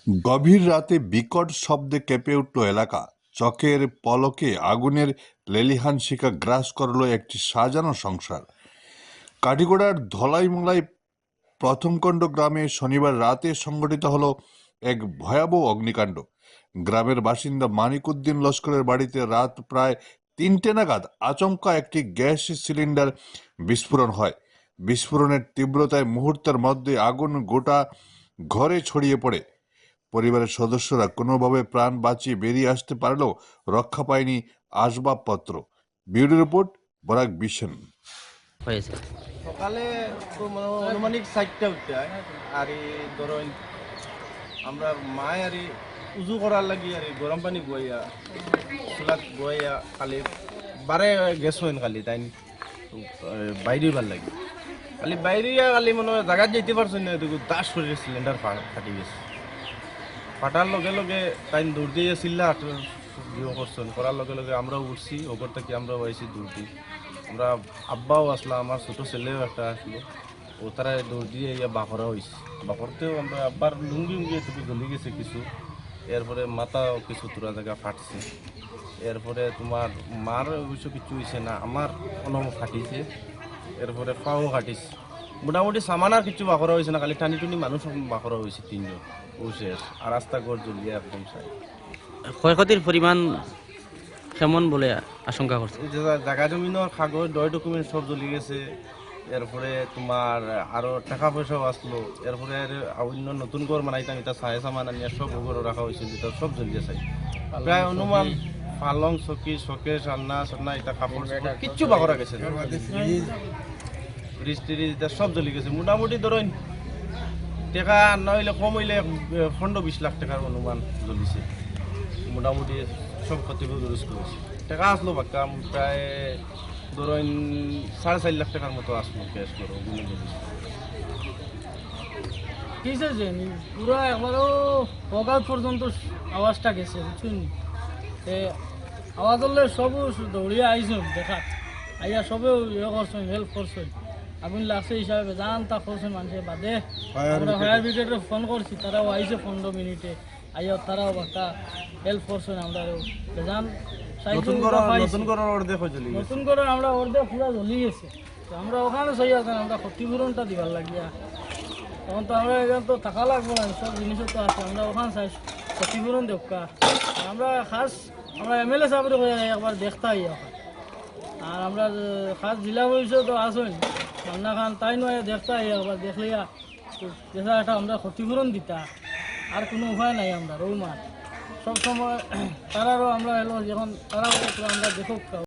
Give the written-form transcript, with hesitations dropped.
গভীর রাতে বিকট শব্দে কেঁপে উঠল এলাকা। চোখের পলকে আগুনের লেলিহান শিখা গ্রাস করল একটি সাজানো সংসার। কাঠিগোড়ার ধলাইমলাই প্রথমকণ্ড গ্রামে শনিবার রাতে সংঘটিত হলো এক ভয়াবহ অগ্নিকাণ্ড। গ্রামের বাসিন্দা মানিকউদ্দিন লস্করের বাড়িতে রাত প্রায় ৩টে নাগাদ আচমকা একটি গ্যাস সিলিন্ডার বিস্ফোরণ হয়। বিস্ফোরণের তীব্রতায় মুহূর্তের মধ্যে আগুন গোটা ঘরে ছড়িয়ে পড়ে। পরিবারের সদস্যরা কোনোভাবে প্রাণ বাঁচিয়ে বেরিয়ে আসতে পারলেও রক্ষা পায়নি আসবাবপত্র। Bureau report, Barak vision. হয়েছে সকালে তো আনুমানিক 4টা উঠতে হয় আর ধরেন আমরা মায় আর উজু করার লাগি আর গরম পানি বইয়া চুলাত বইয়া খালি বারে গেছ হইন খালি তাই বাইরে ভাল লাগে খালি বাইরে খালি মনে জায়গাত যেতে পারছো না দেখো দাস করে সিলিন্ডার ফাটি গেছে। ফাটার লগে লগে তাই দৌড় দিয়ে চিল্লা করছেন করার লগে লগে আমরাও উঠছি ওপর থেকে আমরাও আইসি দৌড় দিই। আমরা আব্বাও আসলাম, আমার ছোটো ছেলেও একটা আসলো, ও তারা দৌড় দিয়ে ইয়া বাঁকরা হয়েছে। বাঁকরতেও আমরা আব্বার লুঙ্গি উঙ্গি একটু জ্বলি গেছে কিছু, এরপরে মাথাও কিছু তোরা জায়গা ফাটছে। এরপরে তোমার মার অবশ্য কিছু হয়েছে না, আমার কোনো ফাটিছে, এরপরে পাও ফাটিছে। মোটামুটি সামানার কিছু বাঁকরা হয়েছে না, খালি টানি টুনি মানুষ বাঁকরা হয়েছে 3জন, ও শেষ। আর রাস্তা ঘর জ্বলিয়ে একদম চাই। ক্ষয়ক্ষতির পরিমাণ কেমন বলে আশঙ্কা করছে? জায়গা জমিনের কাগজ ডকুমেন্ট সব জ্বলি গেছে। এরপরে তোমার আরো টাকা পয়সাও আসলো। এরপরে অন্য নতুন ঘর বানাইতাম, এটা সাহে সামান আনিয়া সব ঘর রাখা হয়েছিল, এটা সব জ্বলিয়ে চাই। প্রায় অনুমান পালং চকি শোকেস আন্না সান্না এটা কাপড় কিচ্ছু বাকরা গেছে, ফ্রিজ ট্রিজ এটা সব জ্বলি গেছে। মোটামুটি ধরেন টাকা না হইলে কম হইলে 15-20 লাখ টাকার অনুমান জ্বলিছে। মোটামুটি সব ক্ষতিগ্রস্ত হয়েছে। টাকা আসলো বাক্কা প্রায় ধরেন 4.5 লাখ টাকার মতো আসলো ক্যাশ করো কিসে যে পুরো একবারও সকাল পর্যন্ত আওয়াজটা গেছে বুঝছেন। আওয়াজ হলে সবও দৌড়িয়ে আইসুন দেখা আইয়া সবেও ইয়ে করছেন, হেল্প করছেন। আগুন লাগছে হিসাবে জান তা করছেন মানুষের বাদে। আমরা ফায়ার ব্রিগেডে ফোন করছি, তারাও আইসে 15 মিনিটে আইয়া তারাও বাক্কা হেল্প করছেন। আমরা জান নতুন করে আমরা অর্ধেক পুরা জ্বলি গেছে। তো আমরা ওখানে সই আছেন, আমরা ক্ষতিপূরণটা দিবার লাগিয়া তখন তো আমরা এখানে তো টাকা লাগবো না, সব জিনিসও তো আছে। আমরা ওখানে চাই ক্ষতিপূরণ দেখা। আমরা আমরা MLA সাহেবের একবার দেখতে আই এখন। আর আমরা খাস জেলা পরিষদ তো আসেন রান্না খান, তাই নয় দেখতে আই একবার দেখলিয়া দেখা একটা আমরা ক্ষতিপূরণ দিতা। আর কোনো উপায় নাই আমরা রৌমার সবসময় তারারও আমরা এলো যখন তারাও আমরা দেখো